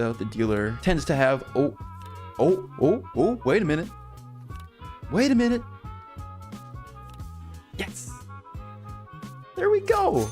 out, the dealer tends to have, wait a minute. Yes. There we go.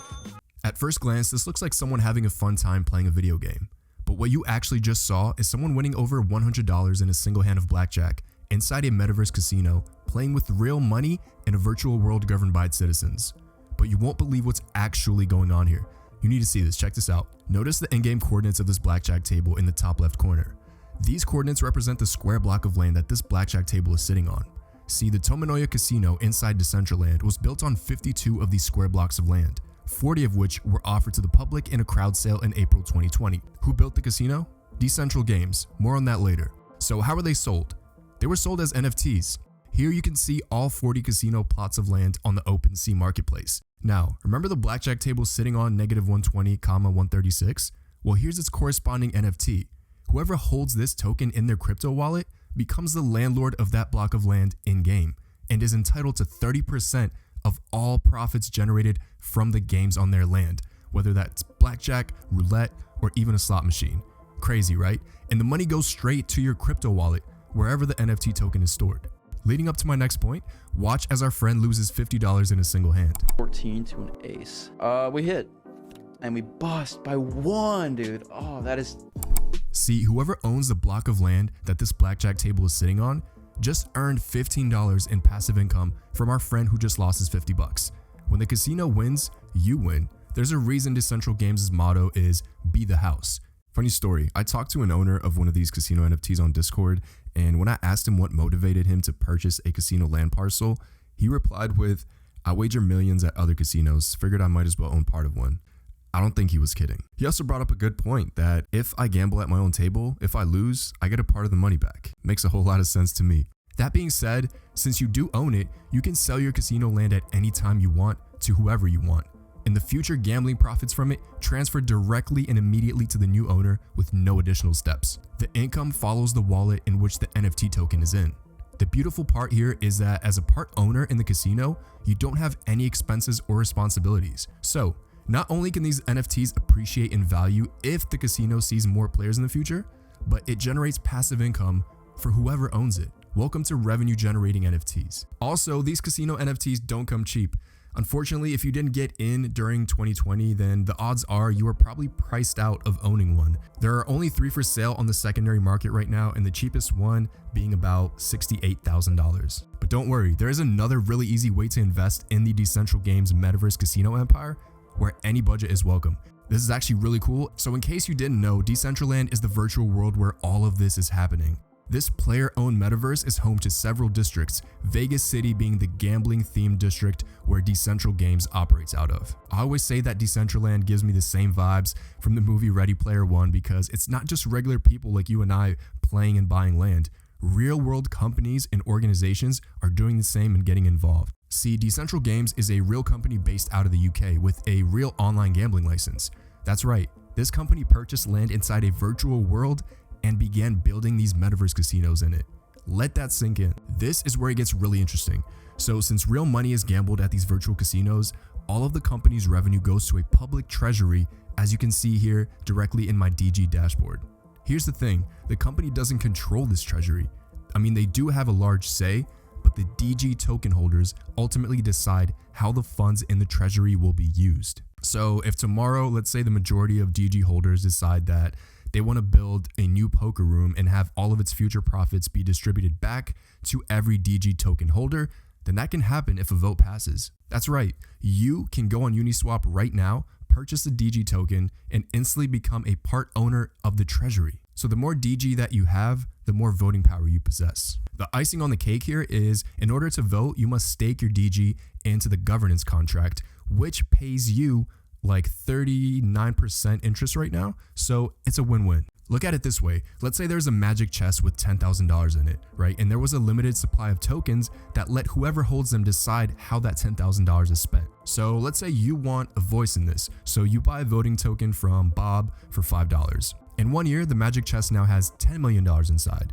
At first glance, this looks like someone having a fun time playing a video game. But what you actually just saw is someone winning over $100 in a single hand of blackjack inside a Metaverse casino, playing with real money in a virtual world governed by its citizens. But you won't believe what's actually going on here. You need to see this. Check this out. Notice the in-game coordinates of this blackjack table in the top left corner. These coordinates represent the square block of land that this blackjack table is sitting on. See, the Tomanoya Casino inside Decentraland was built on 52 of these square blocks of land, 40 of which were offered to the public in a crowd sale in April 2020. Who built the casino? Decentral Games. More on that later. So how were they sold? They were sold as NFTs. Here you can see all 40 casino plots of land on the OpenSea marketplace. Now, remember the blackjack table sitting on -120, 136? Well, here's its corresponding NFT. Whoever holds this token in their crypto wallet becomes the landlord of that block of land in-game and is entitled to 30% of all profits generated from the games on their land, whether that's blackjack, roulette, or even a slot machine. Crazy, right? And the money goes straight to your crypto wallet, wherever the NFT token is stored. Leading up to my next point, watch as our friend loses $50 in a single hand. 14 to an ace. We hit. And we bust by 1, dude. Oh, that is... See, whoever owns the block of land that this blackjack table is sitting on just earned $15 in passive income from our friend who just lost his 50 bucks. When the casino wins, you win. There's a reason Decentral Games' motto is "Be the House." Funny story, I talked to an owner of one of these casino NFTs on Discord, and when I asked him what motivated him to purchase a casino land parcel, he replied with, "I wager millions at other casinos, figured I might as well own part of one." I don't think he was kidding. He also brought up a good point that if I gamble at my own table, if I lose, I get a part of the money back. Makes a whole lot of sense to me. That being said, since you do own it, you can sell your casino land at any time you want to whoever you want. And the future gambling profits from it transfer directly and immediately to the new owner with no additional steps. The income follows the wallet in which the NFT token is in. The beautiful part here is that as a part owner in the casino, you don't have any expenses or responsibilities. So, not only can these NFTs appreciate in value if the casino sees more players in the future, but it generates passive income for whoever owns it. Welcome to revenue generating NFTs. Also, these casino NFTs don't come cheap. Unfortunately, if you didn't get in during 2020, then the odds are you are probably priced out of owning one. There are only 3 for sale on the secondary market right now, and the cheapest one being about $68,000. But don't worry, there is another really easy way to invest in the Decentral Games Metaverse casino empire, where any budget is welcome. This is actually really cool. So in case you didn't know, Decentraland is the virtual world where all of this is happening. This player-owned metaverse is home to several districts, Vegas City being the gambling-themed district where Decentral Games operates out of. I always say that Decentraland gives me the same vibes from the movie Ready Player One because it's not just regular people like you and I playing and buying land. Real-world companies and organizations are doing the same and getting involved. See, Decentral Games is a real company based out of the UK with a real online gambling license. That's right, this company purchased land inside a virtual world and began building these metaverse casinos in it. Let that sink in. This is where it gets really interesting. So since real money is gambled at these virtual casinos, all of the company's revenue goes to a public treasury, as you can see here directly in my DG dashboard. Here's the thing, the company doesn't control this treasury. I mean, they do have a large say, but the DG token holders ultimately decide how the funds in the treasury will be used. So if tomorrow, let's say the majority of DG holders decide that they want to build a new poker room and have all of its future profits be distributed back to every DG token holder, then that can happen if a vote passes. That's right, you can go on Uniswap right now, purchase a DG token, and instantly become a part owner of the treasury. So the more DG that you have, the more voting power you possess. The icing on the cake here is, in order to vote, you must stake your DG into the governance contract, which pays you like 39% interest right now. So it's a win-win. Look at it this way. Let's say there's a magic chest with $10,000 in it, right? And there was a limited supply of tokens that let whoever holds them decide how that $10,000 is spent. So let's say you want a voice in this. So you buy a voting token from Bob for $5. In 1 year, the magic chest now has $10 million inside.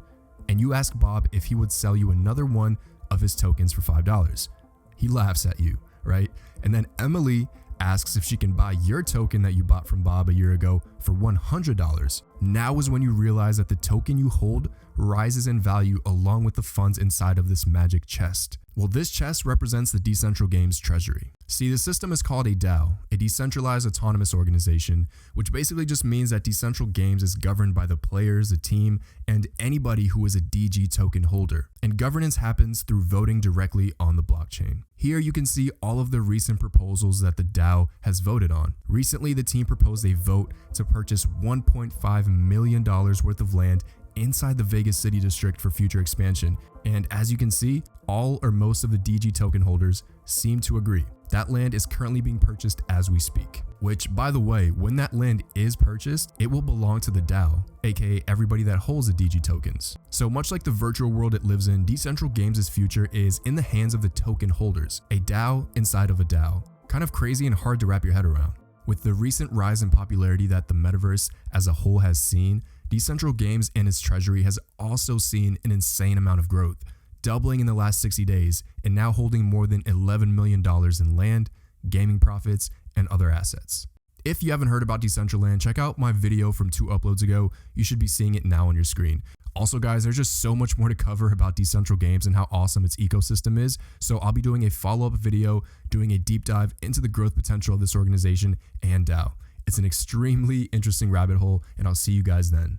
And you ask Bob if he would sell you another one of his tokens for $5. He laughs at you, right? And then Emily asks if she can buy your token that you bought from Bob a year ago for $100. Now is when you realize that the token you hold rises in value along with the funds inside of this magic chest. Well, this chest represents the Decentral Games treasury. See, the system is called a DAO, a decentralized autonomous organization, which basically just means that Decentral Games is governed by the players, the team, and anybody who is a DG token holder. And governance happens through voting directly on the blockchain. Here you can see all of the recent proposals that the DAO has voted on. Recently, the team proposed a vote to purchase $1.5 million worth of land inside the Vegas City District for future expansion. And as you can see, all or most of the DG token holders seem to agree. That land is currently being purchased as we speak. Which, by the way, when that land is purchased, it will belong to the DAO, aka everybody that holds the DG tokens. So much like the virtual world it lives in, Decentral Games' future is in the hands of the token holders, a DAO inside of a DAO. Kind of crazy and hard to wrap your head around. With the recent rise in popularity that the Metaverse as a whole has seen, Decentral Games and its treasury has also seen an insane amount of growth, doubling in the last 60 days and now holding more than $11 million in land, gaming profits, and other assets. If you haven't heard about Decentraland, check out my video from 2 uploads ago. You should be seeing it now on your screen. Also guys, there's just so much more to cover about Decentral Games and how awesome its ecosystem is. So I'll be doing a follow-up video, doing a deep dive into the growth potential of this organization and DAO. It's an extremely interesting rabbit hole, and I'll see you guys then.